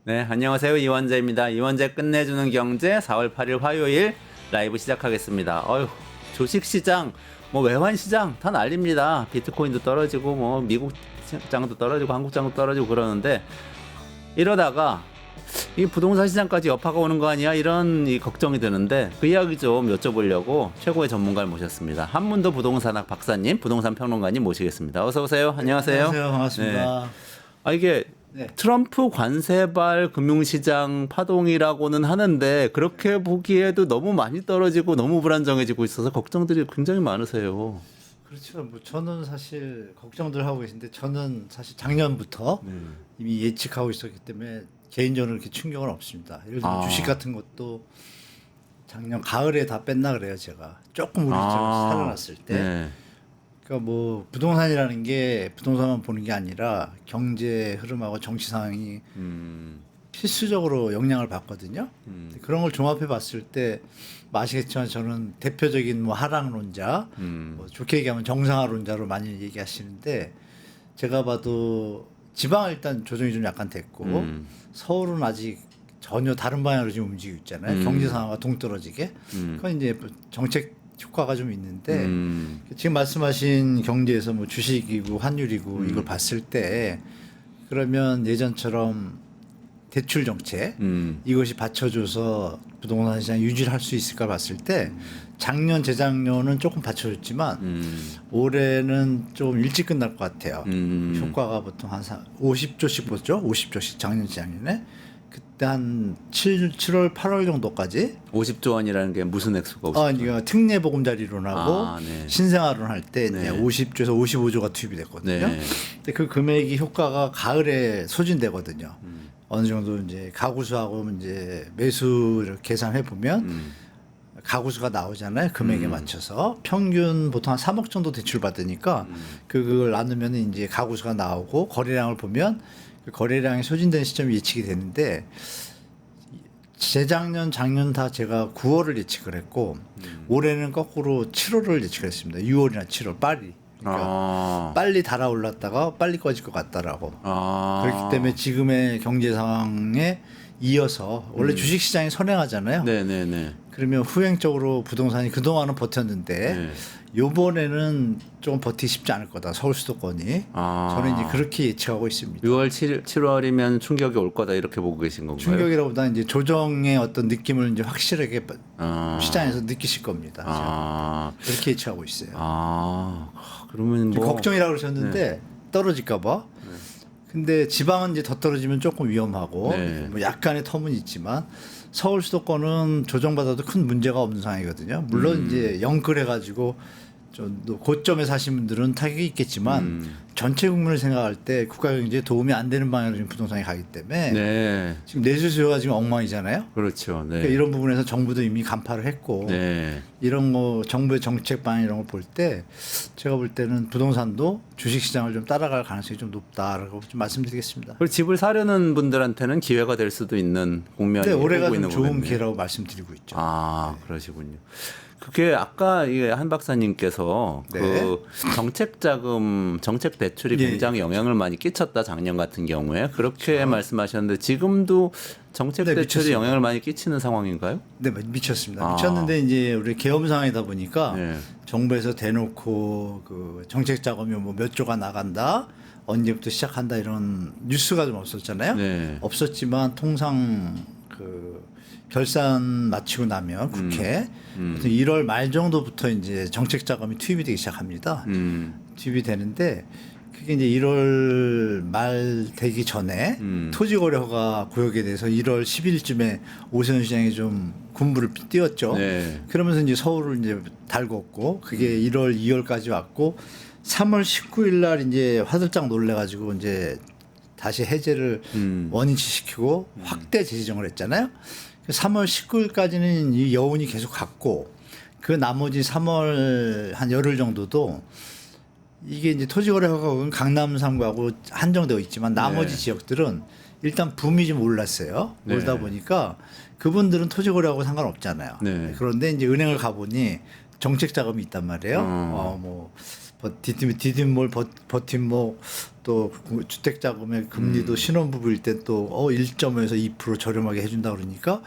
네, 안녕하세요. 이원재입니다. 이원재 끝내주는 경제 4월 8일 화요일 라이브 시작하겠습니다. 주식시장, 외환시장 다 난립니다. 비트코인도 떨어지고, 미국 장도 떨어지고, 한국 장도 떨어지고 그러는데, 이러다가 이 부동산 시장까지 여파가 오는 거 아니야? 이런 걱정이 드는데, 그 이야기 좀 여쭤보려고 최고의 전문가를 모셨습니다. 한문도 부동산학 박사님, 부동산 평론가님 모시겠습니다. 어서 오세요. 안녕하세요. 안녕하세요. 반갑습니다. 네. 이게 트럼프 관세발 금융시장 파동이라고는 하는데 그렇게 보기에도 너무 많이 떨어지고 너무 불안정해지고 있어서 걱정들이 굉장히 많으세요. 그렇죠. 저는 사실 걱정들 하고 계신데 저는 사실 작년부터 이미 예측하고 있었기 때문에 개인적으로 그렇게 충격은 없습니다. 예를 들면 주식 같은 것도 작년 가을에 다 뺐나 그래요. 제가 조금 우리 입장에서 살아났을 때. 네. 그러니까 부동산이라는 게 부동산만 보는 게 아니라 경제 흐름하고 정치 상황이 필수적으로 영향을 받거든요. 그런 걸 종합해 봤을 때 아시겠지만 저는 대표적인 하락론자, 좋게 얘기하면 정상화론자로 많이 얘기하시는데 제가 봐도 지방은 일단 조정이 좀 약간 됐고 서울은 아직 전혀 다른 방향으로 지금 움직이고 있잖아요. 경제 상황과 동떨어지게. 그건 이제 정책 효과가 좀 있는데 지금 말씀하신 경제에서 주식이고 환율이고 이걸 봤을 때 그러면 예전처럼 대출 정책 이것이 받쳐줘서 부동산 시장 유지를 할 수 있을까 봤을 때 작년 재작년은 조금 받쳐줬지만 올해는 좀 일찍 끝날 것 같아요. 효과가 보통 한 50조씩 보죠. 50조씩 작년 재작년에 그때 한 7월 8월 정도까지 50조 원이라는 게 무슨 액수가 50조? 이거 특례 보금자리론하고 네. 신생아론 할 때 50조에서 55조가 투입이 됐거든요. 네. 근데 그 금액이 효과가 가을에 소진되거든요. 어느 정도 이제 가구수하고 이제 매수 계산해 보면 가구수가 나오잖아요. 금액에 맞춰서 평균 보통 한 3억 정도 대출 받으니까 그걸 나누면 이제 가구수가 나오고 거래량을 보면 그 거래량이 소진되는 시점이 예측이 되는데 재작년 작년 다 제가 9월을 예측을 했고 올해는 거꾸로 7월을 예측을 했습니다. 6월이나 7월 빨리. 그러니까 빨리 달아올랐다가 빨리 꺼질 것 같다라고. 그렇기 때문에 지금의 경제 상황에 이어서 원래 주식시장이 선행하잖아요. 네네네. 그러면 후행적으로 부동산이 그동안은 버텼는데 요번에는 좀 버티기 쉽지 않을 거다. 서울 수도권이. 저는 이제 그렇게 예측하고 있습니다. 6월 7월이면 충격이 올 거다 이렇게 보고 계신 건가요? 충격이라보다 이제 조정의 어떤 느낌을 이제 확실하게 시장에서 느끼실 겁니다. 그렇게 예측하고 있어요. 그러면 걱정이라고 그러셨는데 떨어질까 봐. 근데 지방은 이제 더 떨어지면 조금 위험하고 약간의 텀은 있지만 서울 수도권은 조정받아도 큰 문제가 없는 상황이거든요. 물론 이제 영끌해가지고 좀 고점에 사신 분들은 타격이 있겠지만 전체 국민을 생각할 때 국가 경제에 도움이 안 되는 방향으로 지금 부동산이 가기 때문에 지금 내수 수요가 지금 엉망이잖아요. 그렇죠. 네. 그러니까 이런 부분에서 정부도 이미 간파를 했고 이런 거 정부의 정책 방향 이런 걸 볼 때 제가 볼 때는 부동산도 주식시장을 좀 따라갈 가능성이 좀 높다라고 좀 말씀드리겠습니다. 그리고 집을 사려는 분들한테는 기회가 될 수도 있는 국면이 오고 올해가 있는 좀 좋은 거겠네요. 기회라고 말씀드리고 있죠. 그러시군요. 그게 아까 한 박사님께서 그 정책 자금, 정책 대출이 굉장히 영향을 많이 끼쳤다 작년 같은 경우에 그렇게 말씀하셨는데 지금도 정책 대출이 미쳤습니다. 영향을 많이 끼치는 상황인가요? 네, 미쳤습니다. 미쳤는데 이제 우리 계엄 상황이다 보니까 네. 정부에서 대놓고 그 정책 자금이 몇 조가 나간다, 언제부터 시작한다 이런 뉴스가 좀 없었잖아요. 없었지만 통상 그 결산 마치고 나면 국회 1월 말 정도부터 이제 정책 자금이 투입이 되기 시작합니다. 투입이 되는데 그게 이제 1월 말 되기 전에 토지거래허가 구역에 대해서 1월 10일쯤에 오세훈 시장이 좀 군부를 띄웠죠. 그러면서 이제 서울을 이제 달궜고 그게 1월 2월까지 왔고 3월 19일 날 이제 화들짝 놀래가지고 이제 다시 해제를 원위치시키고 확대 재지정을 했잖아요. 3월 19일까지는 이 여운이 계속 갔고 그 나머지 3월 한 열흘 정도도 이게 이제 토지거래 허가는 강남 3구하고 한정되어 있지만 나머지 지역들은 일단 붐이 좀 올랐어요. 올다 보니까 그분들은 토지거래하고 상관없잖아요. 그런데 이제 은행을 가보니 정책 자금이 있단 말이에요. 디딤몰 버팀목 또 주택 자금의 금리도 신혼부부일 때 또 1.5에서 2% 저렴하게 해준다 그러니까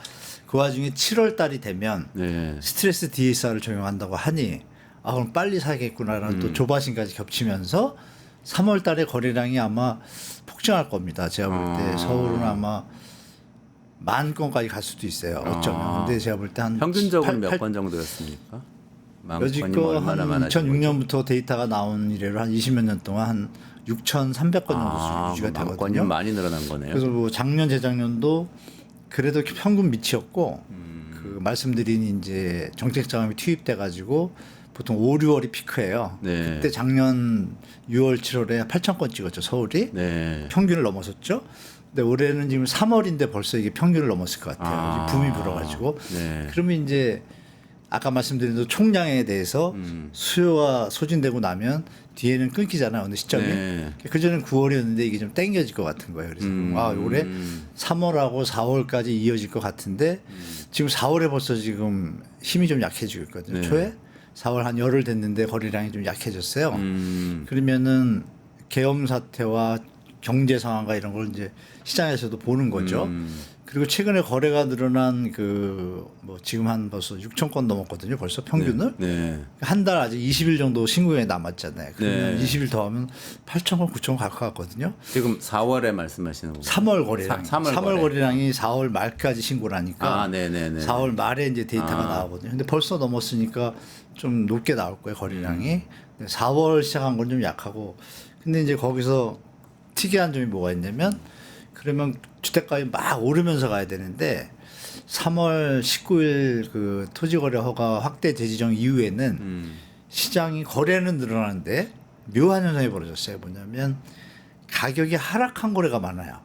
그 와중에 7월 달이 되면 네. 스트레스 DSR을 적용한다고 하니 그럼 빨리 사겠구나라는 또 조바심까지 겹치면서 3월 달에 거래량이 아마 폭증할 겁니다. 제가 볼 때 서울은 아마 10,000건까지 갈 수도 있어요. 어쩌면. 근데 제가 볼 때 한 평균적으로 몇 건 정도였습니까? 여지껏 한 많아지고 2006년부터 데이터가 나온 이래로 한 20몇 년 동안 한 6,300건 정도 유지가 건이 되거든요. 많이 늘어난 거네요. 그래서 뭐 작년 재작년도 그래도 평균 밑이었고 그 말씀드린 이제 정책 자금이 투입돼 가지고 보통 5, 6월이 피크예요. 네. 그때 작년 6월, 7월에 8,000건 찍었죠 서울이. 네. 평균을 넘어섰죠. 근데 올해는 지금 3월인데 벌써 이게 평균을 넘었을 것 같아요. 이제 붐이 불어가지고. 네. 그러면 이제 아까 말씀드린 대로 총량에 대해서 수요가 소진되고 나면 뒤에는 끊기잖아요. 어느 시점이. 네. 그전에는 9월이었는데 이게 좀 땡겨질 것 같은 거예요. 그래서 올해 3월하고 4월까지 이어질 것 같은데 지금 4월에 벌써 지금 힘이 좀 약해지고 있거든요. 네. 초에 4월 한 열흘 됐는데 거래량이 좀 약해졌어요. 그러면은 계엄 사태와 경제 상황과 이런 걸 이제 시장에서도 보는 거죠. 그리고 최근에 거래가 늘어난 그 뭐 지금 한 벌써 6,000건 넘었거든요. 벌써 평균을. 네. 한 달 아직 20일 정도 신고에 남았잖아요. 그러면 네. 20일 더 하면 8,000건, 9,000건 갈 것 같거든요. 지금 4월에 말씀하시는 거예요? 3월 거래량. 3월 3월 거래량이 4월 말까지 신고를 하니까 네네네. 4월 말에 이제 데이터가 나오거든요. 근데 벌써 넘었으니까 좀 높게 나올 거예요, 거래량이. 4월 시작한 건 좀 약하고. 근데 이제 거기서 특이한 점이 뭐가 있냐면 그러면 주택가격이 막 오르면서 가야 되는데 3월 19일 그 토지거래 허가 확대 재지정 이후에는 시장이 거래는 늘어나는데 묘한 현상이 벌어졌어요. 뭐냐면 가격이 하락한 거래가 많아요.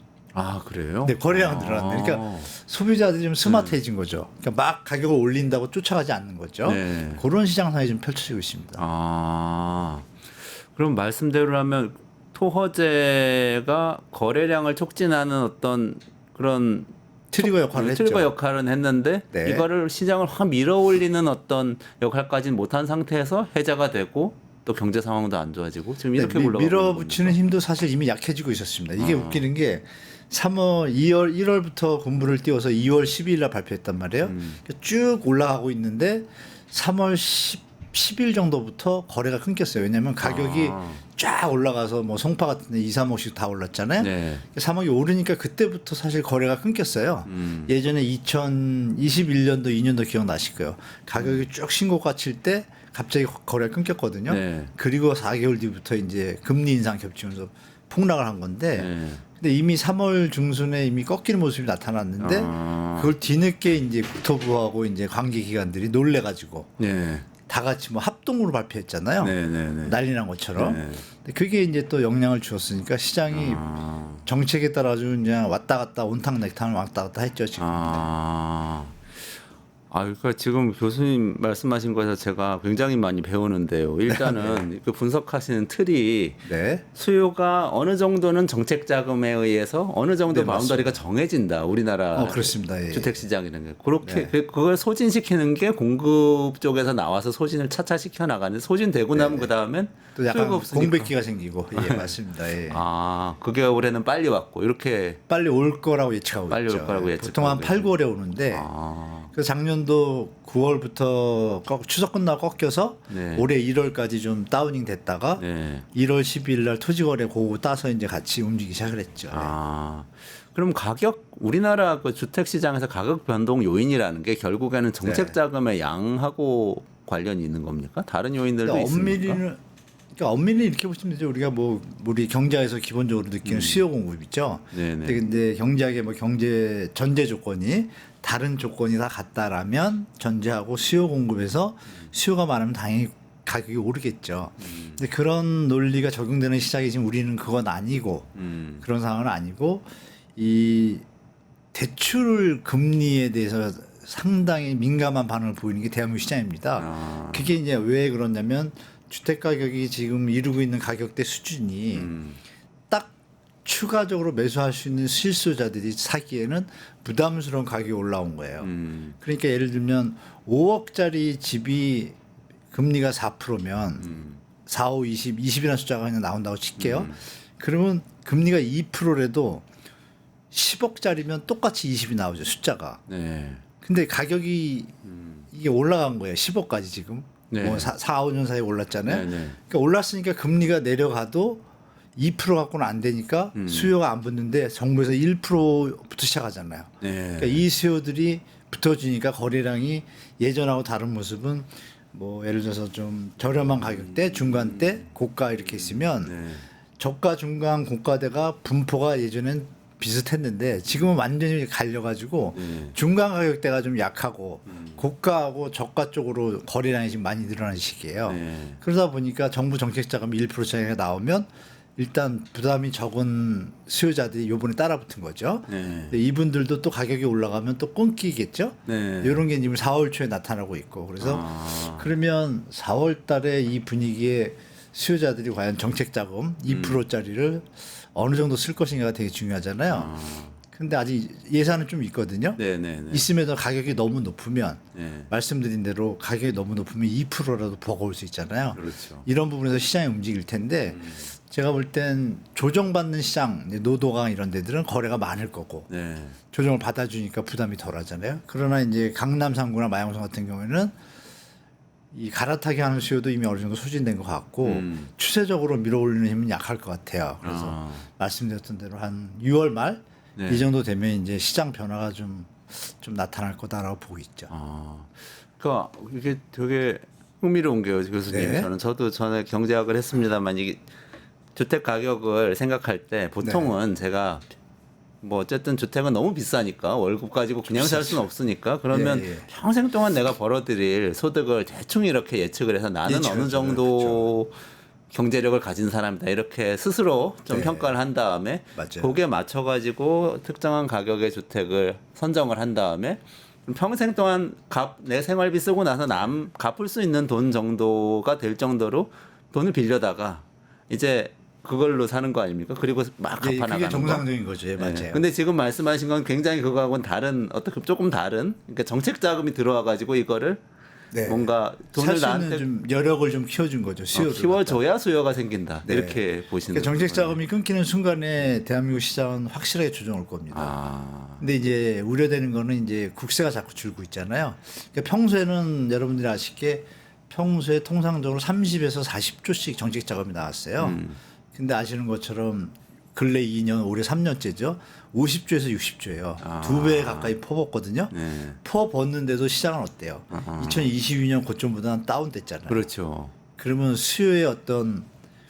그래요? 근데 거래량은 늘어났네. 그러니까 소비자들이 좀 스마트해진 거죠. 그러니까 막 가격을 올린다고 쫓아가지 않는 거죠. 네. 그런 시장 상황이 좀 펼쳐지고 있습니다. 그럼 말씀대로라면 토허제가 거래량을 촉진하는 어떤 그런 트리거 역할을 했죠. 트리거 역할은 했는데 네. 이거를 시장을 확 밀어올리는 어떤 역할까지는 못한 상태에서 해제가 되고 또 경제 상황도 안 좋아지고 지금 이렇게 굴러가고 밀어붙이는 힘도 사실 이미 약해지고 있었습니다. 이게 웃기는 게 3월, 2월, 1월부터 군부를 띄워서 2월 12일 날 발표했단 말이에요. 쭉 올라가고 있는데 3월 10일 정도부터 거래가 끊겼어요. 왜냐하면 가격이 쫙 올라가서 뭐 송파 같은 데 2, 3억씩 다 올랐잖아요. 네. 3억이 오르니까 그때부터 사실 거래가 끊겼어요. 예전에 2021년도, 2년도 기억나실 거예요. 가격이 쭉 신고가 칠 때 갑자기 거래가 끊겼거든요. 네. 그리고 4개월 뒤부터 이제 금리 인상 겹치면서 폭락을 한 건데 네. 근데 이미 3월 중순에 이미 꺾이는 모습이 나타났는데 그걸 뒤늦게 이제 국토부하고 이제 관계기관들이 놀래가지고 네. 다 같이 뭐 합동으로 발표했잖아요. 네. 난리 난 것처럼. 네. 근데 그게 이제 또 영향을 주었으니까 시장이 정책에 따라 아주 그냥 왔다 갔다 온탕내탕을 왔다 갔다 했죠 지금. 그러니까 지금 교수님 말씀하신 거에서 제가 굉장히 많이 배우는데요. 일단은 그 분석하시는 틀이 네. 수요가 어느 정도는 정책 자금에 의해서 어느 정도 네, 바운더리가 정해진다. 우리나라 그렇습니다. 예. 주택 시장이라는 게 그렇게 그걸 소진시키는 게 공급 쪽에서 나와서 소진을 차차 시켜 나가는 소진되고 나면 그 다음엔 또 약간 수요가 없으니까. 공백기가 생기고 예 맞습니다. 예. 그게 올해는 빨리 왔고 이렇게 빨리 올 거라고 예측하고 빨리 있죠. 올 거라고 예. 예측하고 보통 한 8, 9월에 오는데 그래서 작년도 9월부터 추석 끝나고 꺾여서 네. 올해 1월까지 좀 다우닝 됐다가 네. 1월 12일 날 토지거래 고고 따서 이제 같이 움직이기 시작을 했죠. 그럼 가격 우리나라 그 주택 시장에서 가격 변동 요인이라는 게 결국에는 정책 자금의 양하고 관련이 있는 겁니까? 다른 요인들도 있습니까? 그러니까 엄밀히 이렇게 보시면 되죠. 우리가 뭐 우리 경제에서 기본적으로 느끼는 수요 공급 있죠. 네네. 근데 경제학의 뭐 경제 전제 조건이 다른 조건이 다 같다라면 전제하고 수요 공급에서 수요가 많으면 당연히 가격이 오르겠죠. 근데 그런 논리가 적용되는 시장이 지금 우리는 그건 아니고 그런 상황은 아니고 이 대출 금리에 대해서 상당히 민감한 반응을 보이는 게 대한민국 시장입니다. 그게 이제 왜 그러냐면 주택 가격이 지금 이루고 있는 가격대 수준이 딱 추가적으로 매수할 수 있는 실수요자들이 사기에는 부담스러운 가격이 올라온 거예요. 그러니까 예를 들면 5억짜리 집이 금리가 4%면 4, 5, 20, 20이라는 숫자가 그냥 나온다고 칠게요. 그러면 금리가 2%래도 10억짜리면 똑같이 20이 나오죠, 숫자가. 네. 근데 가격이 이게 올라간 거예요. 10억까지 지금. 네. 뭐 4, 5년 사이에 올랐잖아요. 네, 네. 그러니까 올랐으니까 금리가 내려가도 2% 갖고는 안 되니까 수요가 안 붙는데 정부에서 1%부터 시작하잖아요. 네. 그러니까 이 수요들이 붙어지니까 거래량이 예전하고 다른 모습은 뭐 예를 들어서 좀 저렴한 가격대, 중간대, 고가 이렇게 있으면 네. 저가, 중간, 고가대가 분포가 예전엔 비슷했는데 지금은 완전히 갈려가지고 중간 가격대가 좀 약하고 고가하고 저가 쪽으로 거래량이 지금 많이 늘어나는 시기예요. 네. 그러다 보니까 정부 정책 자금이 1% 차이가 나오면 일단 부담이 적은 수요자들이 요번에 따라붙은 거죠. 네. 근데 이분들도 또 가격이 올라가면 또 끊기겠죠. 네. 이런 게 지금 4월 초에 나타나고 있고 그래서 그러면 4월 달에 이 분위기에 수요자들이 과연 정책 자금 2%짜리를 어느 정도 쓸 것인가가 되게 중요하잖아요. 근데 아직 예산은 좀 있거든요. 네, 네, 네. 있음에도 가격이 너무 높으면 네. 말씀드린 대로 가격이 너무 높으면 2%라도 버거울 수 있잖아요. 그렇죠. 이런 부분에서 시장이 움직일 텐데 제가 볼 땐 조정받는 시장, 노도강 이런 데들은 거래가 많을 거고 네. 조정을 받아주니까 부담이 덜하잖아요. 그러나 이제 강남 3구나 마양성 같은 경우에는 이 갈아타기 하는 수요도 이미 어느 정도 소진된 것 같고 추세적으로 밀어올리는 힘은 약할 것 같아요. 그래서 말씀드렸던 대로 한 6월 말 이 정도 되면 이제 시장 변화가 좀 나타날 거다라고 보고 있죠. 그러니까 이게 되게 흥미로운 게요, 교수님. 네. 저도 전에 경제학을 했습니다만 이게 주택 가격을 생각할 때 보통은 제가 뭐 어쨌든 주택은 너무 비싸니까 월급 가지고 그냥 살 수는 없으니까 그러면 예, 예. 평생 동안 내가 벌어들일 소득을 대충 이렇게 예측을 해서 나는 어느 예측을 정도 경제력을 가진 사람이다 이렇게 스스로 좀 네. 평가를 한 다음에 맞아요. 거기에 맞춰 가지고 특정한 가격의 주택을 선정을 한 다음에 평생 동안 내 생활비 쓰고 나서 갚을 수 있는 돈 정도가 될 정도로 돈을 빌려다가 이제 그걸로 사는 거 아닙니까? 그리고 막 예, 갚아나가는 그게 정상적인 거죠. 예, 네. 맞아요. 근데 지금 말씀하신 건 굉장히 그거하고는 다른 어떻게 조금 다른 그러니까 정책 자금이 들어와 가지고 이거를 네. 뭔가 돈을 살 수 있는 나한테 좀 여력을 좀 키워준 거죠. 수요를 키워줘야 수요가 생긴다. 네. 이렇게 보시는 그러니까 정책 거군요. 자금이 끊기는 순간에 대한민국 시장은 확실하게 조정할 겁니다. 아, 근데 이제 우려되는 거는 이제 국세가 자꾸 줄고 있잖아요. 그러니까 평소에는 여러분들이 아시게 평소에 통상적으로 30에서 40조씩 정책 자금이 나왔어요. 근데 아시는 것처럼 근래 2년, 올해 3년째죠. 50조에서 60조예요. 두 배 가까이 퍼붓거든요. 네. 퍼붓는데도 시장은 어때요? 2022년 고점보다는 다운됐잖아요. 그렇죠. 그러면 수요의 어떤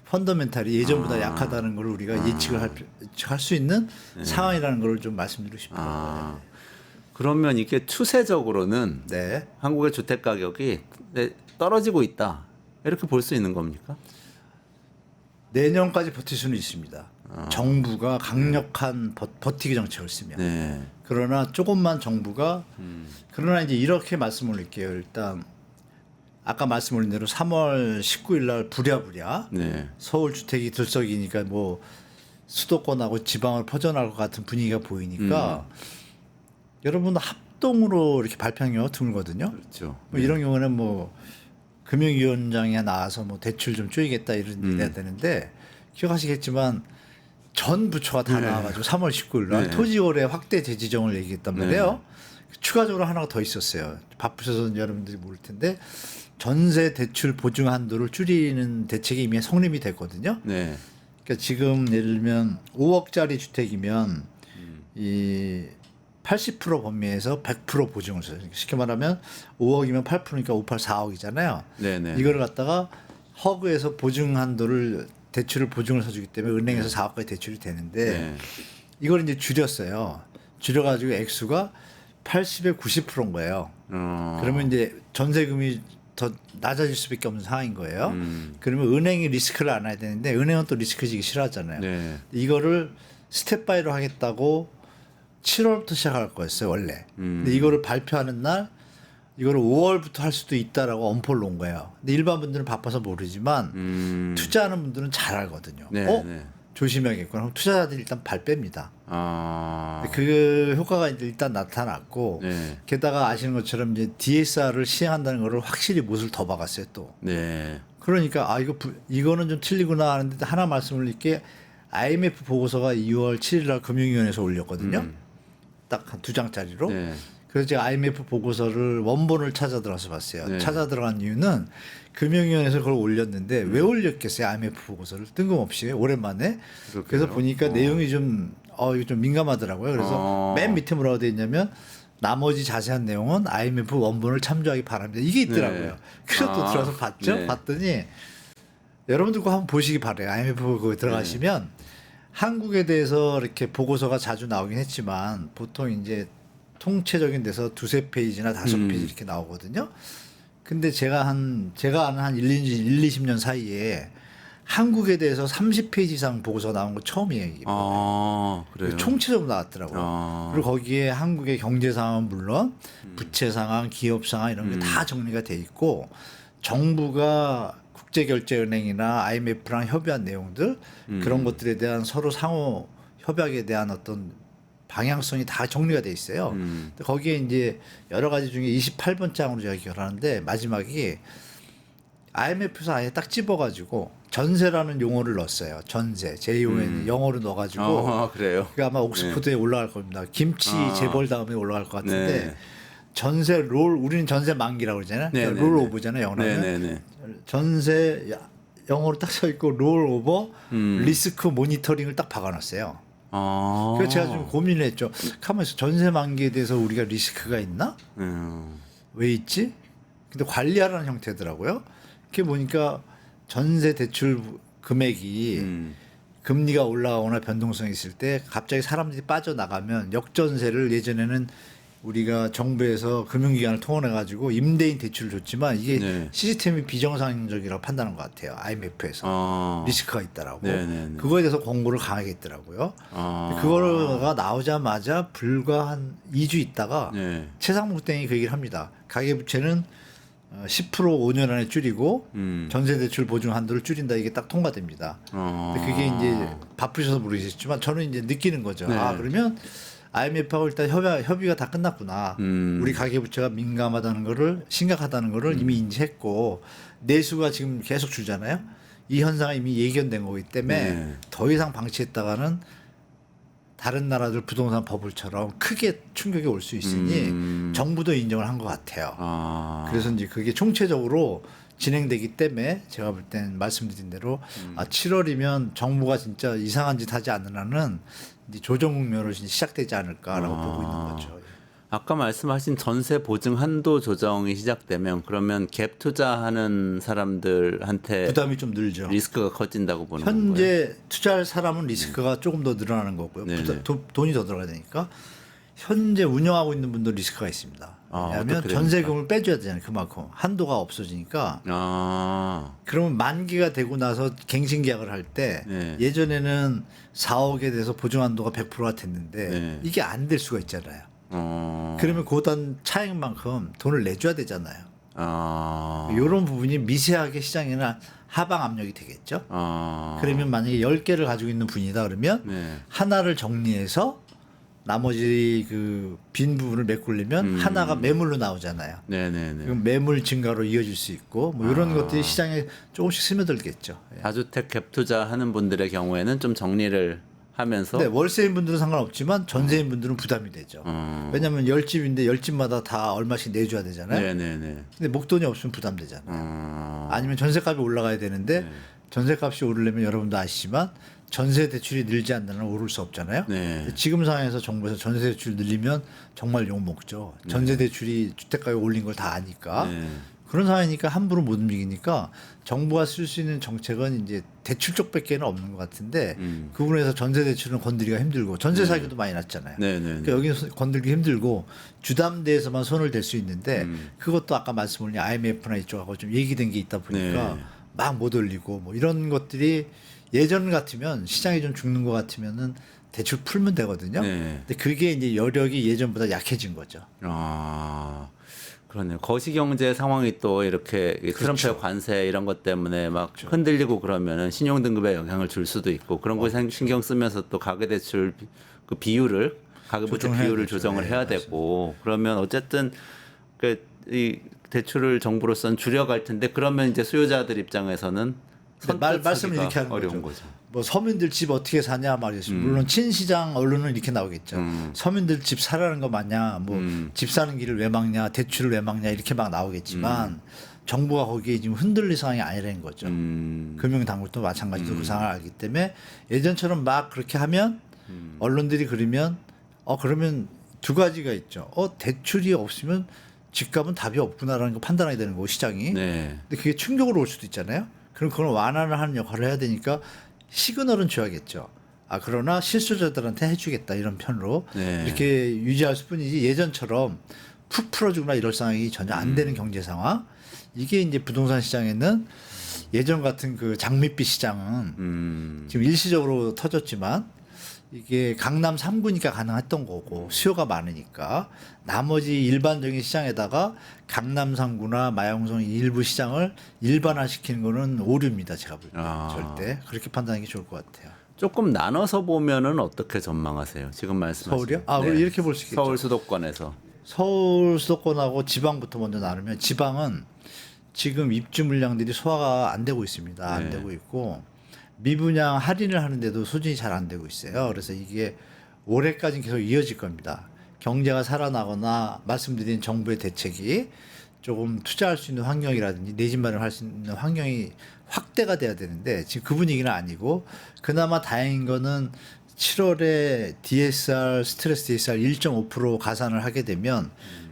펀더멘탈이 예전보다 약하다는 걸 우리가 예측을 할 수 있는 상황이라는 걸 좀 말씀드리고 싶어요. 그러면 이게 추세적으로는 네. 한국의 주택 가격이 떨어지고 있다. 이렇게 볼 수 있는 겁니까? 내년까지 버틸 수는 있습니다. 정부가 강력한 버티기 정책을 쓰면. 네. 그러나 조금만 정부가 그러나 이제 이렇게 말씀을 드릴게요. 일단 아까 말씀 올린 대로 3월 19일 날 부랴부랴 네. 서울 주택이 들썩이니까 뭐 수도권하고 지방으로 퍼져나갈 것 같은 분위기가 보이니까 여러분 합동으로 이렇게 발표한 경우가 드물거든요. 그렇죠. 뭐 이런 경우는 뭐 금융위원장이 나와서 뭐 대출 좀 줄이겠다 이런 얘기가 되는데 기억하시겠지만 전 부처가 다 나와가지고 3월 19일 날 토지거래 확대 재지정을 얘기했단 말이에요. 추가적으로 하나가 더 있었어요. 바쁘셔서 여러분들이 모를 텐데 전세 대출 보증 한도를 줄이는 대책이 이미 성립이 됐거든요. 네. 그러니까 지금 예를 들면 5억짜리 주택이면 이 80% 범위에서 100% 보증을 써요. 쉽게 말하면 5억이면 8%니까 5, 8, 4억이잖아요. 네네. 이거를 갖다가 허그에서 보증 한도를 대출을 보증을 서주기 때문에 은행에서 4억까지 대출이 되는데 네. 이걸 이제 줄였어요. 줄여가지고 액수가 80에 90%인 거예요. 그러면 이제 전세금이 더 낮아질 수밖에 없는 상황인 거예요. 그러면 은행이 리스크를 안아야 되는데 은행은 또 리스크 지기 싫어하잖아요. 네. 이거를 스텝 바이로 하겠다고 7월부터 시작할 거였어요 원래. 근데 이거를 발표하는 날 이거를 5월부터 할 수도 있다라고 엄포를 놓은 거예요. 근데 일반 분들은 바빠서 모르지만 투자하는 분들은 잘 알거든요. 네, 어? 네. 조심해야겠구나. 그럼 투자자들이 일단 발 뺍니다. 아. 그 효과가 이제 일단 나타났고 네. 게다가 아시는 것처럼 이제 DSR을 시행한다는 거를 확실히 못을 더 박았어요 또. 네. 그러니까 이거는 좀 틀리구나 하는데 하나 말씀을 드릴게 IMF 보고서가 2월 7일 날 금융위원회에서 올렸거든요. 딱 한 2장짜리로. 네. 그래서 제가 IMF 보고서를 원본을 찾아 들어가서 봤어요. 네. 찾아 들어간 이유는 금융위원회에서 그걸 올렸는데 왜 올렸겠어요? IMF 보고서를 뜬금없이 오랜만에. 그렇군요. 그래서 보니까 내용이 좀 이거 좀 민감하더라고요. 그래서 맨 밑에 뭐라고 돼 있냐면 나머지 자세한 내용은 IMF 원본을 참조하기 바랍니다. 이게 있더라고요. 네. 그래서 또 들어가서 봤죠. 네. 봤더니 여러분들도 한번 보시기 바래요. IMF 거기 들어가시면 한국에 대해서 이렇게 보고서가 자주 나오긴 했지만 보통 이제 통체적인 데서 2-3페이지나 5페이지 이렇게 나오거든요. 근데 제가 아는 한 20년 사이에 한국에 대해서 30페이지 이상 보고서가 나온 거 처음이에요. 이게. 그래요. 총체적으로 나왔더라고요. 그리고 거기에 한국의 경제 상황은 물론 부채 상황, 기업 상황 이런 게 다 정리가 돼 있고 정부가 국제결제은행이나 IMF랑 협의한 내용들 그런 것들에 대한 서로 상호 협약에 대한 어떤 방향성이 다 정리가 돼 있어요. 근데 거기에 이제 여러 가지 중에 28번 장으로 제가 기억하는데 마지막이 IMF에서 아예 딱 집어가지고 전세라는 용어를 넣었어요. 전세, JON 영어로 넣어가지고. 그래요. 그게 아마 옥스퍼드에 올라갈 겁니다. 김치 재벌 다음에 올라갈 것 같은데 네. 전세 롤 우리는 전세 만기라고 그러잖아요. 네, 그러니까 네, 롤 네. 오버잖아요. 영어로는. 네, 네, 네. 전세 영어로 딱 써 있고 롤 오버 리스크 모니터링을 딱 박아놨어요. 그래서 제가 좀 고민을 했죠. 가만있어 전세 만기에 대해서 우리가 리스크가 있나? 왜 있지? 근데 관리하라는 형태더라고요. 이렇게 보니까 전세 대출 금액이 금리가 올라가거나 변동성이 있을 때 갑자기 사람들이 빠져나가면 역전세를 예전에는 우리가 정부에서 금융기관을 통원해 가지고 임대인 대출을 줬지만 이게 네. 시스템이 비정상적이라고 판단한 것 같아요. IMF에서 리스크가 있다라고. 네, 네, 네. 그거에 대해서 권고를 강하게 했더라고요. 그거가 나오자마자 불과 한 2주 있다가 네. 최상목 땡이 그 얘기를 합니다. 가계부채는 10% 5년 안에 줄이고 전세대출 보증 한도를 줄인다 이게 딱 통과됩니다. 근데 그게 이제 바쁘셔서 모르겠지만 저는 이제 느끼는 거죠. 네. 그러면 IMF하고 일단 협의가 다 끝났구나. 우리 가계부채가 민감하다는 거를 심각하다는 거를 이미 인지했고 내수가 지금 계속 줄잖아요. 이 현상이 이미 예견된 거기 때문에 더 이상 방치했다가는 다른 나라들 부동산 버블처럼 크게 충격이 올 수 있으니 정부도 인정을 한 것 같아요. 그래서 이제 그게 총체적으로 진행되기 때문에 제가 볼 땐 말씀드린 대로 7월이면 정부가 진짜 이상한 짓 하지 않는 한은 이제 조정 국면으로 시작되지 않을까라고 보고 있는 거죠. 아까 말씀하신 전세 보증 한도 조정이 시작되면 그러면 갭 투자하는 사람들한테 부담이 좀 늘죠. 리스크가 커진다고 보는 건가요? 현재 투자할 사람은 리스크가 조금 더 늘어나는 거고요. 돈이 더 들어가야 되니까 현재 운영하고 있는 분도 리스크가 있습니다. 왜냐하면 어떻게 전세금을 빼줘야 되잖아요. 그만큼 한도가 없어지니까. 그러면 만기가 되고 나서 갱신 계약을 할 때 예전에는 4억에 대해서 보증 한도가 100%가 됐는데 이게 안 될 수가 있잖아요. 그러면 고단 차액만큼 돈을 내줘야 되잖아요. 이런 부분이 미세하게 시장에는 하방 압력이 되겠죠. 그러면 만약에 10개를 가지고 있는 분이다 그러면 하나를 정리해서 나머지 그 빈 부분을 메꾸려면 하나가 매물로 나오잖아요. 그럼 매물 증가로 이어질 수 있고 뭐 이런 것들이 시장에 조금씩 스며들겠죠. 다주택 갭 투자하는 분들의 경우에는 좀 정리를 하면서 네, 월세인 분들은 상관없지만 전세인 분들은 부담이 되죠. 왜냐하면 10집인데 10집마다 다 얼마씩 내줘야 되잖아요. 근데 목돈이 없으면 부담되잖아요. 아니면 전세값이 올라가야 되는데 전세값이 오르려면 여러분도 아시지만 전세 대출이 늘지 않는 한 오를 수 없잖아요. 지금 상황에서 정부에서 전세 대출 늘리면 정말 욕 먹죠. 전세 대출이 주택가에 올린 걸 다 아니까. 그런 상황이니까 함부로 못 움직이니까 정부가 쓸 수 있는 정책은 이제 대출 쪽밖에는 없는 것 같은데 그 부분에서 전세 대출은 건드리기가 힘들고 전세 사기도 많이 났잖아요. 그러니까 여기는 건들기 힘들고 주담대에서만 손을 댈 수 있는데 그것도 아까 말씀드린 IMF나 이쪽하고 좀 얘기된 게 있다 보니까 막 못 올리고 뭐 이런 것들이 예전 같으면 시장이 좀 죽는 것 같으면은 대출 풀면 되거든요. 근데 그게 이제 여력이 예전보다 약해진 거죠. 그러네요. 거시경제 상황이 또 이렇게 트럼프의 관세 이런 것 때문에 막 흔들리고 그러면은 신용등급에 영향을 줄 수도 있고 그런 거 신경 쓰면서 또 가계대출 그 비율을 가계부채 비율을 조정을 해야 되고 그러면 어쨌든 이 대출을 정부로서는 줄여갈 텐데 그러면 이제 수요자들 입장에서는 말씀을 이렇게 하는 어려운 거죠. 뭐 서민들 집 어떻게 사냐 말이죠. 물론 친시장 언론은 이렇게 나오겠죠. 서민들 집 사라는 거 맞냐, 뭐 집 사는 길을 왜 막냐, 대출을 왜 막냐 이렇게 막 나오겠지만 정부가 거기에 지금 흔들릴 상황이 아니라는 거죠. 금융당국도 마찬가지로 그 상황을 알기 때문에 예전처럼 막 그렇게 하면 언론들이 그러면 그러면 두 가지가 있죠. 대출이 없으면 집값은 답이 없구나라는 거 판단하게 되는 거고 시장이. 네. 근데 그게 충격으로 올 수도 있잖아요. 그럼 그걸 완화를 하는 역할을 해야 되니까 시그널은 줘야겠죠. 그러나 실수자들한테 해주겠다 이런 편으로 네. 이렇게 유지할 뿐이지 예전처럼 푹 풀어주거나 이럴 상황이 전혀 안 되는 경제 상황. 이게 이제 부동산 시장에는 예전 같은 그 장밋빛 시장은 지금 일시적으로 터졌지만 이게 강남 3구니까 가능했던 거고 수요가 많으니까 나머지 일반적인 시장에다가 강남 3구나 마영성 일부 시장을 일반화시키는 거는 오류입니다. 제가 볼 때. 절대 그렇게 판단하는 게 좋을 것 같아요. 조금 나눠서 보면은 어떻게 전망하세요? 지금 말씀하신 서울이요? 그럼 이렇게 볼 수 있겠죠. 서울 수도권에서 서울 수도권하고 지방부터 먼저 나누면 지방은 지금 입주 물량들이 소화가 안 되고 있습니다. 안 되고 있고 미분양 할인을 하는데도 수준이 잘 안 되고 있어요. 그래서 이게 올해까지는 계속 이어질 겁니다. 경제가 살아나거나 말씀드린 정부의 대책이 조금 투자할 수 있는 환경이라든지 내 집 마련할 수 있는 환경이 확대가 돼야 되는데 지금 그 분위기는 아니고 그나마 다행인 거는 7월에 DSR 스트레스 DSR 1.5% 가산을 하게 되면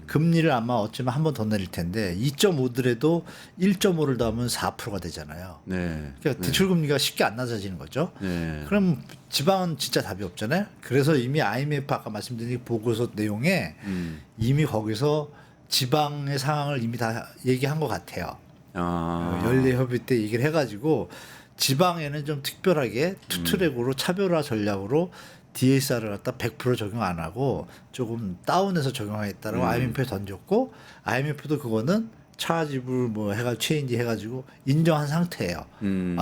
금리를 아마 어쩌면 한 번 더 내릴 텐데 2.5더라도 1.5를 더하면 4%가 되잖아요. 네. 그러니까 대출 금리가 쉽게 안 낮아지는 거죠. 네. 그럼 지방은 진짜 답이 없잖아요. 그래서 이미 IMF 아까 말씀드린 보고서 내용에 이미 거기서 지방의 상황을 이미 다 얘기한 것 같아요. 연례 협의 때 얘기를 해가지고 지방에는 좀 특별하게 투트랙으로 차별화 전략으로 DSR을 갖다 100% 적용 안 하고 조금 다운해서 적용하겠다라고 IMF에 던졌고 IMF도 그거는 차지불 뭐 해가 체인지 해가지고 인정한 상태예요.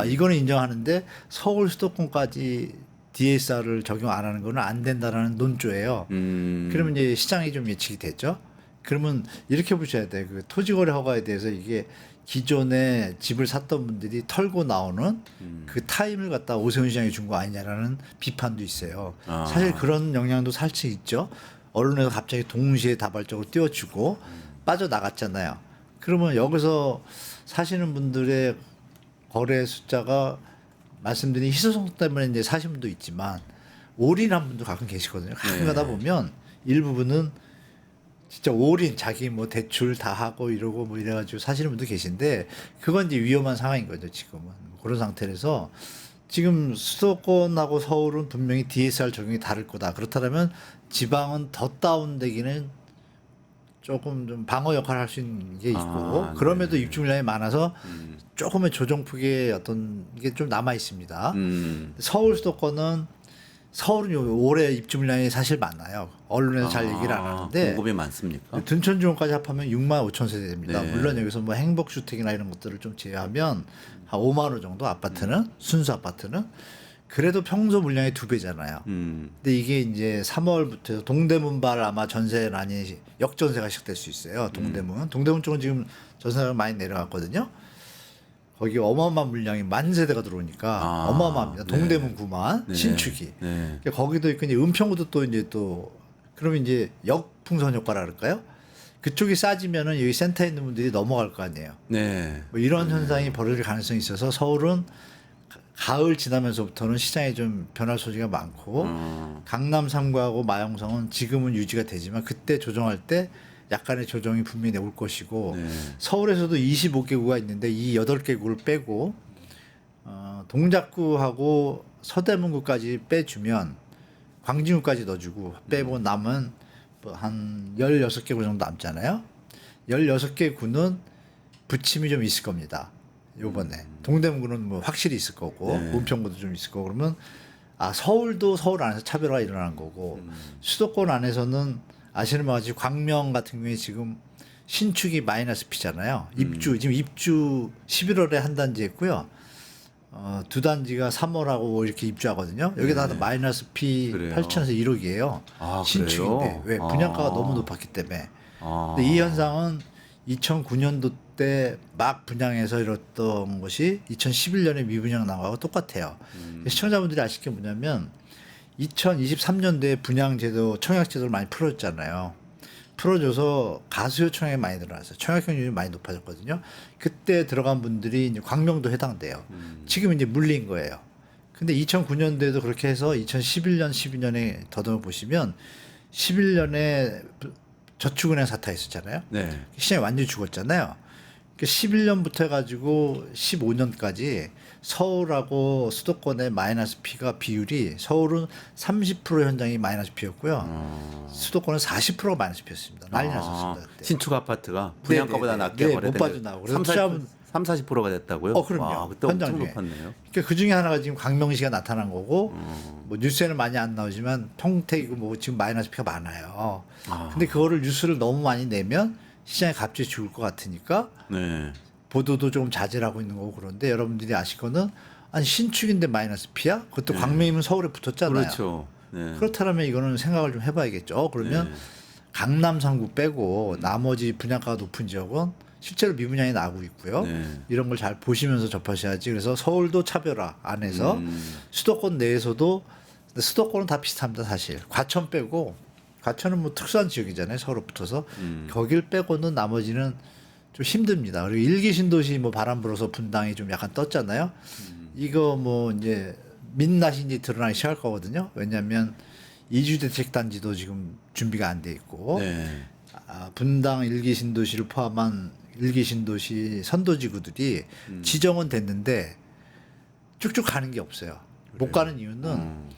이거는 인정하는데 서울 수도권까지 DSR을 적용 안 하는 거는 안 된다라는 논조예요. 그러면 이제 시장이 좀 예측이 됐죠. 그러면 이렇게 보셔야 돼. 그 토지거래 허가에 대해서 이게 기존에 집을 샀던 분들이 털고 나오는 그 타임을 갖다 오세훈 시장이 준 거 아니냐라는 비판도 있어요. 사실 그런 영향도 살짝 있죠. 언론에서 갑자기 동시에 다발적으로 띄워주고 빠져나갔잖아요. 그러면 여기서 사시는 분들의 거래 숫자가 말씀드린 희소성 때문에 이제 사신 분도 있지만 올인한 분도 가끔 계시거든요. 가끔 가다 보면 일부분은 진짜 올인 자기 뭐 대출 다 하고 이러고 뭐 이래가지고 사시는 분도 계신데 그건 이제 위험한 상황인 거죠 지금은. 그런 상태라서 지금 수도권하고 서울은 분명히 DSR 적용이 다를 거다. 그렇다면 지방은 더 다운되기는 조금 좀 방어 역할을 할 수 있는 게 있고 그럼에도 입주 물량이 많아서 조금의 조정폭의 어떤 이게 좀 남아 있습니다. 서울 수도권은 서울은 올해 입주 물량이 사실 많아요. 언론에서 잘 얘기를 안 하는데 공급이 많습니까? 둔촌지원까지 합하면 6만 5천 세대 됩니다. 네. 물론 여기서 뭐 행복주택이나 이런 것들을 좀 제외하면 한 5만 원 정도 아파트는 순수 아파트는 그래도 평소 물량의 2배잖아요. 근데 이게 이제 3월부터 동대문발 아마 전세난이 역전세가 시작될 수 있어요. 동대문 쪽은 지금 전세가 많이 내려갔거든요. 거기 어마어마한 물량이 만 세대가 들어오니까 어마어마합니다. 동대문 9만 신축이. 그러니까 거기도 있고 이제 은평구도 또 이제 또 그러면 이제 역풍선 효과라 그럴까요? 그쪽이 싸지면은 여기 센터에 있는 분들이 넘어갈 거 아니에요. 네. 뭐 이런 현상이 벌어질 가능성이 있어서 서울은 가을 지나면서부터는 시장에 좀 변할 소지가 많고 강남 3구하고 마영성은 지금은 유지가 되지만 그때 조정할 때 약간의 조정이 분명히 올 것이고 서울에서도 25개구가 있는데 이 8개구를 빼고 동작구하고 서대문구까지 빼주면 광진구까지 넣어주고 빼고 남은 한 16개구 정도 남잖아요. 16개 구는 부침이 좀 있을 겁니다. 요번에 동대문구는 뭐 확실히 있을 거고 은평구도 좀 있을 거고 그러면 서울도 서울 안에서 차별화가 일어나는 거고 수도권 안에서는 아시는 바와 같이 광명 같은 경우에 지금 신축이 마이너스 P잖아요. 지금 입주 11월에 한 단지 했고요. 두 단지가 3월하고 이렇게 입주하거든요. 여기다 마이너스 P 8천에서 1억이에요. 신축인데 왜 분양가가 너무 높았기 때문에. 근데 이 현상은 2009년도 때 막 분양해서 이뤘던 것이 2011년에 미분양 나가고 똑같아요. 시청자분들이 아실 게 뭐냐면 2023년도에 분양제도 청약제도를 많이 풀어줬잖아요. 풀어줘서 가수 요청이 많이 늘어났어요. 청약률이 많이 높아졌거든요. 그때 들어간 분들이 이제 광명도 해당돼요. 지금 이제 물린 거예요. 근데 2009년도에도 그렇게 해서 2011년, 12년에 더듬어 보시면 11년에 저축은행 사태 있었잖아요. 네. 시장이 완전히 죽었잖아요. 11년부터 해가지고 15년까지 서울하고 수도권의 마이너스 P가 비율이 서울은 30% 현장이 마이너스 P였고요. 수도권은 40%가 마이너스 P였습니다. 난리 났었습니다. 그때. 신축 아파트가 분양가보다 낮게 네, 거래된 못 빠져나오고. 게 3, 투자하면 40%가 됐다고요? 그럼요. 와, 그때 엄청 현장 중에. 높았네요. 그러니까 그 중에 하나가 지금 강명시가 나타난 거고, 뭐 뉴스에는 많이 안 나오지만 평택이고 뭐 지금 마이너스 P가 많아요. 근데 그거를 뉴스를 너무 많이 내면 시장이 갑자기 죽을 것 같으니까 네. 보도도 좀 자제를 하고 있는 거고 그런데 여러분들이 아실 거는 아니 신축인데 마이너스 P야? 그것도 광명이면 서울에 붙었잖아요. 그렇죠. 네. 그렇다면 이거는 생각을 좀 해봐야겠죠. 그러면 강남 3구 빼고 나머지 분양가가 높은 지역은 실제로 미분양이 나고 있고요. 이런 걸 잘 보시면서 접하셔야지. 그래서 서울도 차별화 안에서 수도권 내에서도 수도권은 다 비슷합니다. 사실 과천 빼고 과천은 뭐 특수한 지역이잖아요. 서로 붙어서 거길 빼고는 나머지는 좀 힘듭니다. 그리고 일기 신도시 뭐 바람 불어서 분당이 좀 약간 떴잖아요. 이거 뭐 이제 민낯이 이제 드러나기 시작할 거거든요. 왜냐하면 이주대책 단지도 지금 준비가 안 돼 있고 분당 일기 신도시를 포함한 일기 신도시 선도지구들이 지정은 됐는데 쭉쭉 가는 게 없어요. 못 가는 이유는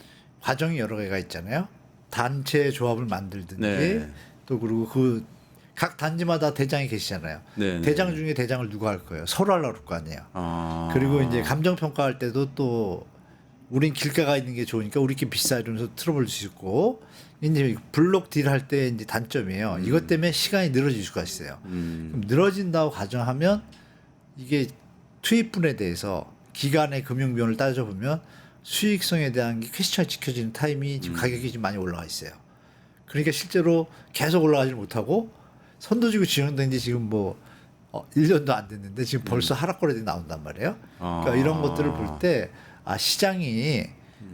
과정이 여러 개가 있잖아요. 단체 조합을 만들든지 또 그리고 그 각 단지마다 대장이 계시잖아요. 대장 중에 대장을 누가 할 거예요? 서로 하려고 할 거 아니에요. 그리고 이제 감정 평가할 때도 또 우린 길가가 있는 게 좋으니까 우리끼리 비싸 이러면서 트러블 수 있고 이제 블록 딜 할 때 이제 단점이에요. 이것 때문에 시간이 늘어질 수가 있어요. 그럼 늘어진다고 가정하면 이게 투입분에 대해서 기간의 금융 비용을 따져보면 수익성에 대한 게 퀘스천이 지켜지는 타임이 지금 가격이 좀 많이 올라가 있어요. 그러니까 실제로 계속 올라가지 못하고 선도지구 지정된 지 지금 뭐 1년도 안 됐는데 지금 벌써 하락 거래들이 나온단 말이에요. 그러니까 이런 것들을 볼 때 시장이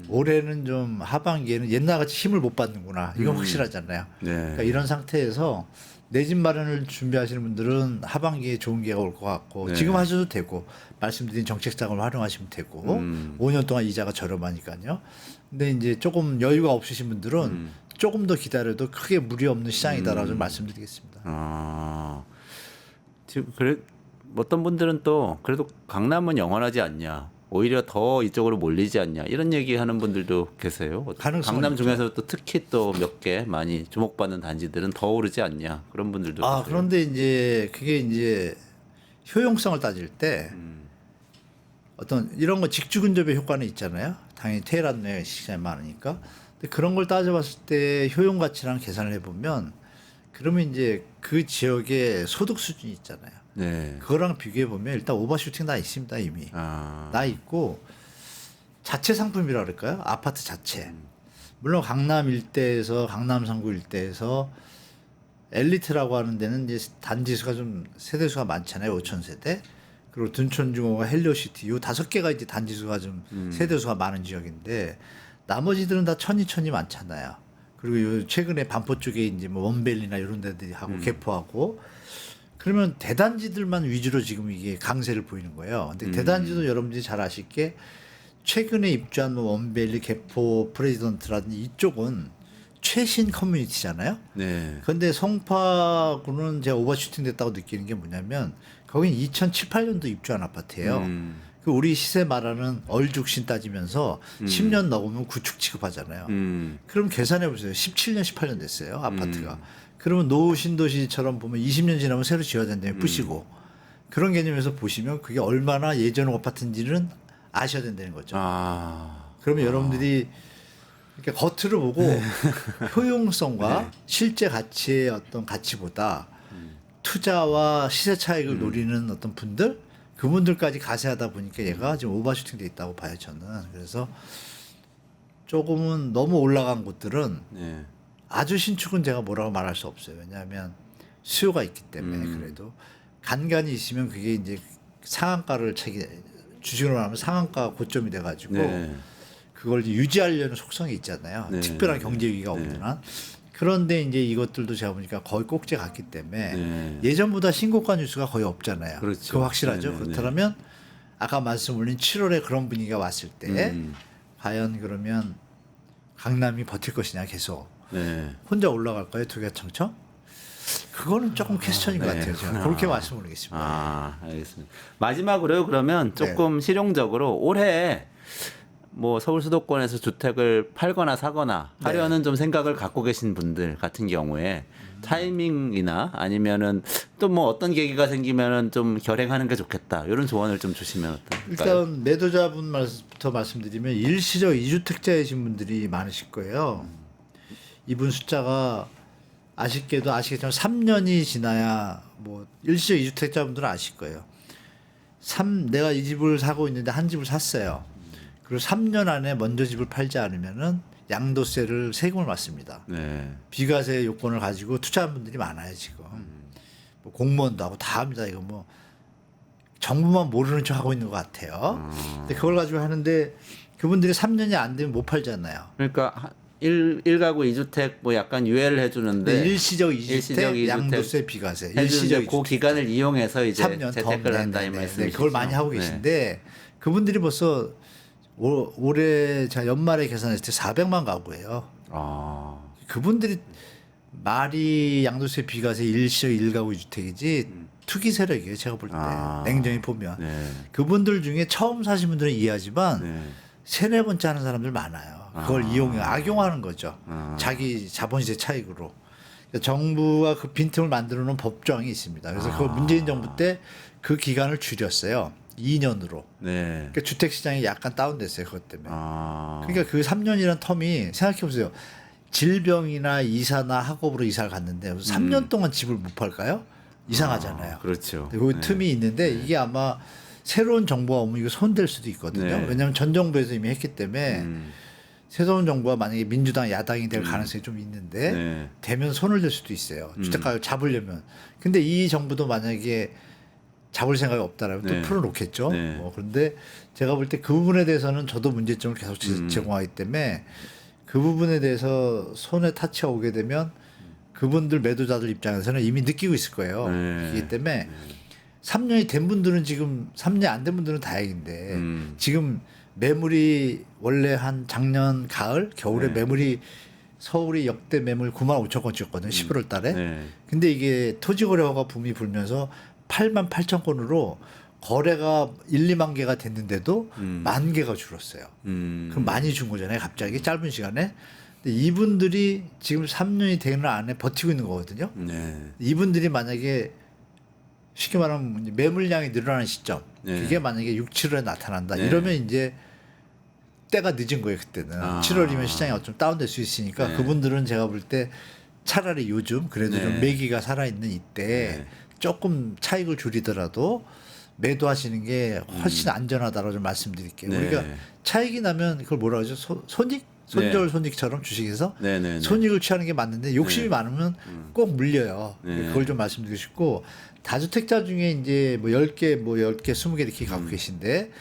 올해는 좀 하반기에는 옛날같이 힘을 못 받는구나. 이건 확실하잖아요. 그러니까 이런 상태에서 내 집 마련을 준비하시는 분들은 하반기에 좋은 기회가 올 것 같고 지금 하셔도 되고 말씀드린 정책 자금을 활용하시면 되고 5년 동안 이자가 저렴하니까요. 근데 이제 조금 여유가 없으신 분들은 조금 더 기다려도 크게 무리 없는 시장이다라고 좀 말씀드리겠습니다. 지금 그래 어떤 분들은 또 그래도 강남은 영원하지 않냐. 오히려 더 이쪽으로 몰리지 않냐 이런 얘기하는 분들도 계세요. 강남 중에서 또 특히 또 몇 개 많이 주목받는 단지들은 더 오르지 않냐 그런 분들도 계세요. 그런데 이제 그게 이제 효용성을 따질 때 어떤 이런 거 직주 근접의 효과는 있잖아요. 당연히 테헤란 내 시간이 많으니까. 근데 그런 걸 따져봤을 때 효용 가치랑 계산을 해보면 그러면 이제 그 지역의 소득 수준이 있잖아요. 그거랑 비교해 보면 일단 오버슈팅 나 있습니다 이미. 나 있고 자체 상품이라 그럴까요? 아파트 자체. 물론 강남 일대에서 강남 3구 일대에서 엘리트라고 하는 데는 이제 단지 수가 좀 세대 수가 많잖아요. 5천 세대. 그리고 둔촌중호가 헬리오시티 요 5개가 이제 단지 수가 좀 세대 수가 많은 지역인데 나머지들은 다 천이 많잖아요. 그리고 요 최근에 반포 쪽에 이제 뭐 원벨리나 이런 데들이 하고 개포하고 그러면 대단지들만 위주로 지금 이게 강세를 보이는 거예요. 근데 대단지도 여러분들이 잘 아실 게 최근에 입주한 뭐 원벨리, 개포, 프레지던트라든지 이쪽은 최신 커뮤니티잖아요. 그런데 송파구는 제가 오버슈팅 됐다고 느끼는 게 뭐냐면 거긴 2007, 8년도 입주한 아파트예요. 그 우리 시세 말하는 얼죽신 따지면서 10년 넘으면 구축 취급하잖아요. 그럼 계산해 보세요. 17년, 18년 됐어요. 아파트가. 그러면 노신도시처럼 보면 20년 지나면 새로 지어야 된다면 부시고 그런 개념에서 보시면 그게 얼마나 예전 아파트인지는 아셔야 된다는 거죠. 그러면 여러분들이 이렇게 겉으로 보고 효용성과 실제 가치의 어떤 가치보다 투자와 시세 차익을 노리는 어떤 분들 그분들까지 가세하다 보니까 얘가 지금 오버슈팅 돼 있다고 봐요 저는. 그래서 조금은 너무 올라간 곳들은 아주 신축은 제가 뭐라고 말할 수 없어요. 왜냐하면 수요가 있기 때문에 그래도 간간이 있으면 그게 이제 상한가를 주식으로 말하면 상한가 고점이 돼가지고 네. 그걸 이제 유지하려는 속성이 있잖아요. 네. 특별한 경제 위기가 오는 한. 그런데 이제 이것들도 제가 보니까 거의 꼭지에 갔기 때문에 네. 예전보다 신고가 뉴스가 거의 없잖아요. 그렇죠. 그거 확실하죠. 네, 네, 그렇다면 아까 말씀 올린 7월에 그런 분위기가 왔을 때 과연 그러면 강남이 버틸 것이냐 계속 네. 혼자 올라갈까요? 두개청청? 그거는 조금 퀘스천인 것 네. 같아요. 제가 그렇게 말씀드리겠습니다. 아, 알겠습니다. 마지막으로요. 그러면 조금 실용적으로 올해 뭐 서울 수도권에서 주택을 팔거나 사거나 하려는 좀 생각을 갖고 계신 분들 같은 경우에 타이밍이나 아니면은 또 뭐 어떤 계기가 생기면은 좀 결행하는 게 좋겠다. 이런 조언을 좀 주시면 어떨까요? 일단 매도자분부터 말씀드리면 일시적 2주택자이신 분들이 많으실 거예요. 이분 숫자가 아시겠지만 3년이 지나야 뭐 일시적 2주택자분들은 아실 거예요. 내가 이 집을 사고 있는데 한 집을 샀어요. 그리고 3년 안에 먼저 집을 팔지 않으면은 양도세를 세금을 맞습니다. 네. 비과세 요건을 가지고 투자한 분들이 많아요 지금. 뭐 공무원도 하고 다 합니다. 이거 뭐 정부만 모르는 척 하고 있는 것 같아요. 근데 그걸 가지고 하는데 그분들이 3년이 안 되면 못 팔잖아요. 그러니까 1가구 2주택 뭐 약간 유예를 해주는데 일시적 2주택, 일시적 2주택 양도세 비과세. 해주는데 일시적 그 2주택. 기간을 이용해서 이제 3년 재테크를 한다 이 말씀이시죠. 그걸 많이 하고 계신데 그분들이 벌써 올해 제가 연말에 계산했을 때 400만 가구예요. 아, 그분들이 말이 양도세 비과세 일시적 1가구 2주택이지 투기 세력이에요. 제가 볼 때 냉정히 보면 네. 그분들 중에 처음 사신 분들은 이해하지만 네. 세네 번째 하는 사람들 많아요. 그걸 이용해 악용하는 거죠. 자기 자본시세 차익으로. 그러니까 정부가 그 빈틈을 만들어 놓은 법조항이 있습니다. 그래서 그걸 문재인 정부 때 그 기간을 줄였어요. 2년으로. 네. 그러니까 주택 시장이 약간 다운됐어요. 그것 때문에. 아, 그러니까 그 3년이라는 텀이 생각해 보세요. 질병이나 이사나 학업으로 이사를 갔는데 3년 동안 집을 못 팔까요? 이상하잖아요. 그렇죠. 그 틈이 있는데 이게 아마 새로운 정부가 오면 이거 손댈 수도 있거든요. 네. 왜냐하면 전 정부에서 이미 했기 때문에 새로운 정부가 만약에 민주당 야당이 될 가능성이 좀 있는데 네. 되면 손을 댈 수도 있어요. 주택가격 잡으려면. 근데 이 정부도 만약에 잡을 생각이 없다라면 네. 또 풀어놓겠죠. 네. 뭐 그런데 제가 볼 때 그 부분에 대해서는 저도 문제점을 계속 제공하기 때문에 그 부분에 대해서 손에 타치가 오게 되면 그분들 매도자들 입장에서는 이미 느끼고 있을 거예요. 네. 그렇기 때문에 3년이 된 분들은 지금 3년 안 된 분들은 다행인데 지금 매물이 원래 한 작년 가을 겨울에 매물이 서울이 역대 매물 9만 5천 건 찍었거든요. 11월 달에. 네. 근데 이게 토지거래허가 붐이 불면서 8만 8천 건으로 거래가 1, 2만 개가 됐는데도 1만 개가 줄었어요. 그럼 많이 준 거잖아요. 갑자기 짧은 시간에. 근데 이분들이 지금 3년이 되는 안에 버티고 있는 거거든요. 네. 이분들이 만약에 쉽게 말하면 매물량이 늘어나는 시점 네. 그게 만약에 6, 7월에 나타난다. 네. 이러면 이제 때가 늦은 거예요. 그때는 7월이면 시장이 좀 다운될 수 있으니까 그분들은 제가 볼 때 차라리 요즘 그래도 좀 매기가 살아있는 이때 조금 차익을 줄이더라도 매도하시는 게 훨씬 안전하다고 좀 말씀드릴게요. 네. 우리가 차익이 나면 그걸 뭐라 그러죠? 손익? 손절 손익처럼 주식에서 네. 손익을 취하는 게 맞는데 욕심이 많으면 꼭 물려요. 네. 그걸 좀 말씀드리고 싶고 다주택자 중에 이제 뭐 10개, 뭐 10개, 20개 이렇게 갖고 계신데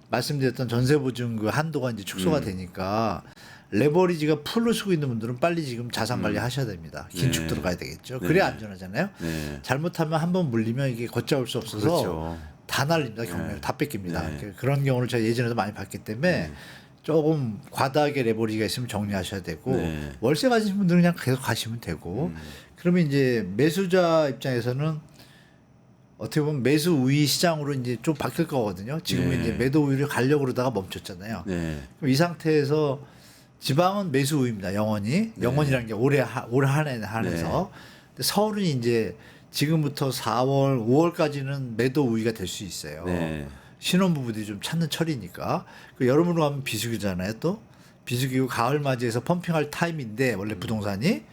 말씀드렸던 전세 보증 그 한도가 이제 축소가 되니까 레버리지가 풀로 쓰고 있는 분들은 빨리 지금 자산 관리 하셔야 됩니다. 긴축 네. 들어가야 되겠죠. 그래야 안전하잖아요. 네. 잘못하면 한번 물리면 이게 걷잡을 수 없어서 그렇죠. 다 날립니다. 경매를 다 뺏깁니다. 네. 그런 경우를 제가 예전에도 많이 봤기 때문에 조금 과다하게 레버리지가 있으면 정리하셔야 되고 네. 월세 가지신 분들은 그냥 계속 가시면 되고 그러면 이제 매수자 입장에서는 어떻게 보면 매수 우위 시장으로 이제 좀 바뀔 거거든요. 지금 네. 이제 매도 우위로 가려고 그러다가 멈췄잖아요. 네. 그럼 이 상태에서 지방은 매수 우위입니다. 영원히. 영원이라는 게 올해 한 해 한해서. 근데 서울은 이제 지금부터 4월, 5월까지는 매도 우위가 될 수 있어요. 네. 신혼부부들이 좀 찾는 철이니까. 그 여름으로 가면 비수기잖아요. 또 비수기고 가을 맞이해서 펌핑할 타임인데 원래 부동산이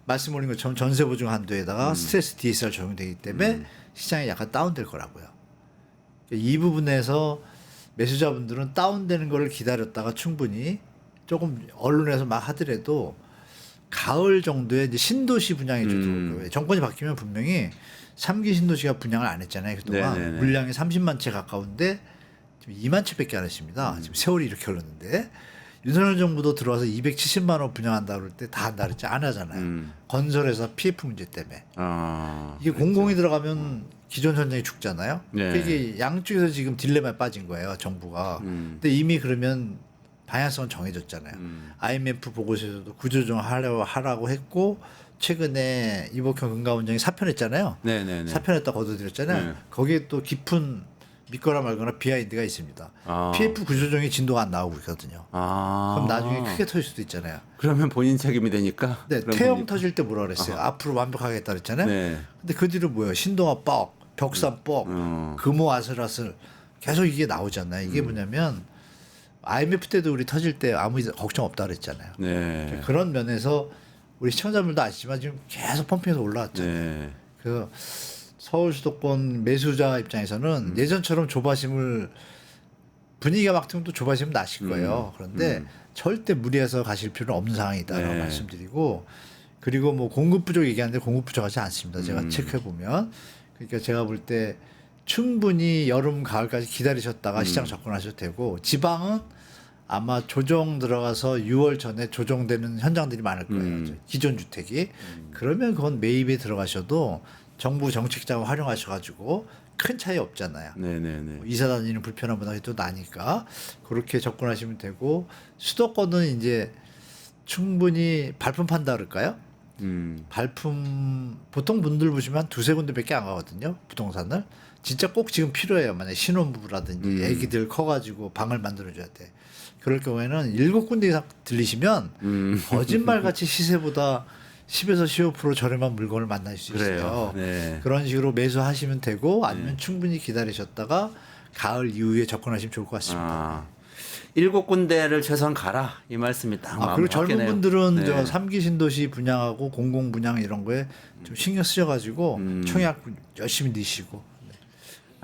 말씀 올린 것처럼 전세 보증 한도에다가 스트레스 DSR 적용되기 때문에 시장이 약간 다운될 거라고요. 이 부분에서 매수자분들은 다운되는 걸 기다렸다가 충분히 조금 언론에서 막 하더라도 가을 정도에 이제 신도시 분양이 좀 들어올 거예요. 정권이 바뀌면 분명히 3기 신도시가 분양을 안 했잖아요. 그동안 네네네. 물량이 30만 채 가까운데 지금 2만 채밖에 안 했습니다. 지금 세월이 이렇게 흘렀는데 윤석열 정부도 들어와서 270만 원 분양한다 그럴 때 다 한다 그랬지 안 하잖아요. 건설회사 PF 문제 때문에. 이게 공공이 들어가면 기존 현장이 죽잖아요. 네. 그러니까 이게 양쪽에서 지금 딜레마에 빠진 거예요. 정부가. 근데 이미 그러면 방향성은 정해졌잖아요. IMF 보고서에서도 구조조정 하라고 했고 최근에 이복형 금감원장이 사표냈잖아요. 네네네. 사표냈다 거둬들였잖아요. 네. 거기에 또 깊은 믿거나 말거나 비하인드가 있습니다. PF 구조조정이 진도가 안 나오고 있거든요. 그럼 나중에 크게 터질 수도 있잖아요. 그러면 본인 책임이 되니까. 네, 태형 터질 때 뭐라 그랬어요? 앞으로 완벽하게 했다 그랬잖아요. 네. 근데 그 뒤로 뭐예요? 신동아 뻑, 벽산 뻑, 금호 아슬아슬 계속 이게 나오잖아요. 이게 뭐냐면 IMF 때도 우리 터질 때 아무 걱정 없다 그랬잖아요. 네. 그런 면에서 우리 시청자분들도 아시지만 지금 계속 펌핑해서 올라왔잖아요. 네. 그 서울 수도권 매수자 입장에서는 예전처럼 조바심을 분위기가 막 틀면 또 조바심 나실 거예요. 그런데 절대 무리해서 가실 필요는 없는 상황이다라고 네. 말씀드리고 그리고 뭐 공급 부족 얘기하는데 공급 부족하지 않습니다. 제가 체크해 보면 그러니까 제가 볼 때 충분히 여름 가을까지 기다리셨다가 시장 접근하셔도 되고 지방은 아마 조정 들어가서 6월 전에 조정되는 현장들이 많을 거예요. 기존 주택이. 그러면 그건 매입에 들어가셔도 정부 정책 자금 활용하셔가지고 큰 차이 없잖아요. 네네네. 이사 다니는 불편함보다 또 나니까 그렇게 접근하시면 되고 수도권은 이제 충분히 발품 판다 그럴까요? 발품 보통 분들 보시면 한 두세 군데밖에 안 가거든요. 부동산을. 진짜 꼭 지금 필요해요. 만약에 신혼부부라든지 애기들 커가지고 방을 만들어줘야 돼. 그럴 경우에는 7군데 이상 들리시면 거짓말같이 시세보다 10에서 15% 저렴한 물건을 만날 수 있어요. 그래요. 네. 그런 식으로 매수하시면 되고 아니면 충분히 기다리셨다가 가을 이후에 접근하시면 좋을 것 같습니다. 7군데를 최소한 가라 이 말씀이 딱 마음 그리고 젊은 받겠네요. 분들은 네. 저 3기 신도시 분양하고 공공 분양 이런 거에 좀 신경 쓰셔가지고 청약 열심히 넣으시고.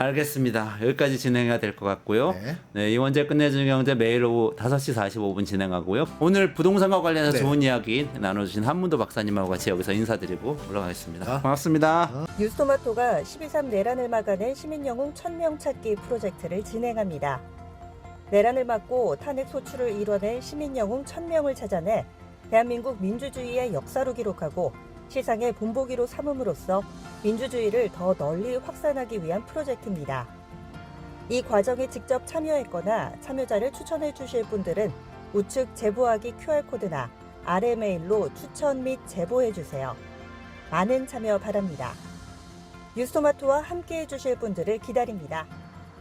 알겠습니다. 여기까지 진행해야 될 것 같고요. 네. 네, 이원재 끝내주는 경제 매일 오후 5시 45분 진행하고요. 오늘 부동산과 관련해서 네. 좋은 이야기 나눠주신 한문도 박사님하고 같이 여기서 인사드리고 올라가겠습니다. 고맙습니다. 뉴스토마토가 12.3 내란을 막아낸 시민영웅 1000명 찾기 프로젝트를 진행합니다. 내란을 막고 탄핵 소추를 이뤄낸 시민영웅 1000명을 찾아내 대한민국 민주주의의 역사로 기록하고 시상의 본보기로 삼음으로써 민주주의를 더 널리 확산하기 위한 프로젝트입니다. 이 과정에 직접 참여했거나 참여자를 추천해 주실 분들은 우측 제보하기 QR코드나 아래 메일로 추천 및 제보해 주세요. 많은 참여 바랍니다. 뉴스토마토와 함께해 주실 분들을 기다립니다.